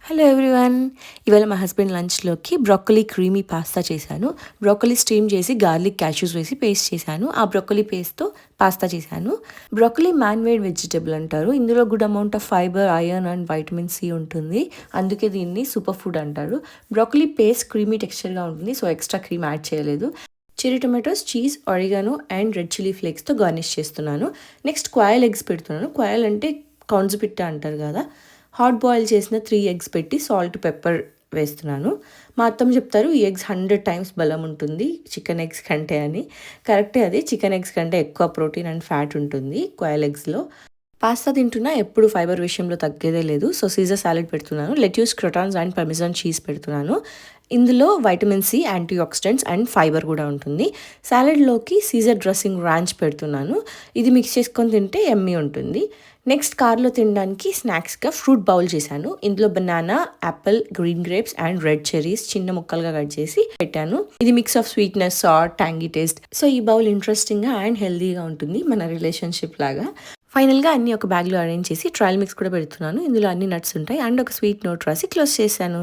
Hello everyone. ఇవాళ మా husband లంచ్లోకి బ్రొక్కలీ creamy pasta చేశాను. బ్రొక్కలీ స్టీమ్ చేసి గార్లిక్ క్యాష్యూస్ వేసి పేస్ట్ చేశాను. ఆ బ్రొక్కలీ పేస్ట్తో పాస్తా చేశాను. బ్రొక్కలీ మ్యాన్ మేడ్ వెజిటబుల్ అంటారు. ఇందులో good amount of fibre, iron and vitamin C ఉంటుంది. అందుకే దీన్ని సూపర్ ఫుడ్ అంటారు. బ్రొక్కలీ పేస్ట్ క్రీమీ టెక్స్చర్గా ఉంటుంది, సో ఎక్స్ట్రా క్రీమ్ యాడ్ చేయలేదు. Cherry tomatoes, cheese, oregano and red chilli ఫ్లేక్స్తో గార్నిష్ చేస్తున్నాను. నెక్స్ట్ క్వాయిల్ ఎగ్స్ పెడుతున్నాను. క్వాయిల్ అంటే కౌన్స్ పిట్ట అంటారు కదా. హాట్ బాయిల్ చేసిన 3 ఎగ్స్ పెట్టి సాల్ట్, పెప్పర్ వేస్తున్నాను. మా అత్తమ్మ చెప్తారు ఈ ఎగ్స్ 100 టైమ్స్ బలం ఉంటుంది చికెన్ ఎగ్స్ కంటే అని. కరెక్టే, అది చికెన్ ఎగ్స్ కంటే ఎక్కువ ప్రోటీన్ అండ్ ఫ్యాట్ ఉంటుంది క్వాయిల్ ఎగ్స్లో. పాస్తా తింటున్నా ఎప్పుడు ఫైబర్ విషయంలో తగ్గేదే లేదు. సో సీజర్ సాలెడ్ పెడుతున్నాను. Lettuce, croutons and parmesan cheese పెడుతున్నాను. ఇందులో vitamin C, antioxidants and fibre కూడా ఉంటుంది. సాలెడ్లోకి సీజర్ డ్రెస్సింగ్ రాంచ్ పెడుతున్నాను. ఇది మిక్స్ చేసుకొని తింటే ఎమ్మీ ఉంటుంది. నెక్స్ట్ కార్లో తినడానికి స్నాక్స్గా ఫ్రూట్ బౌల్ చేశాను. ఇందులో banana, Apple, green grapes and red cherries చిన్న ముక్కలుగా కట్ చేసి పెట్టాను. ఇది mix of sweetness, sir, tangy taste. So ఈ బౌల్ ఇంట్రెస్టింగ్గా అండ్ హెల్దీగా ఉంటుంది, మన రిలేషన్షిప్ లాగా. ఫైనల్గా అన్ని ఒక బ్యాగ్లో అరేంజ్ చేసి ట్రయల్ మిక్స్ కూడా పెడుతున్నాను. ఇందులో అన్ని నట్స్ ఉంటాయి అండ్ ఒక స్వీట్ నోట్ రాసి క్లోజ్ చేశాను.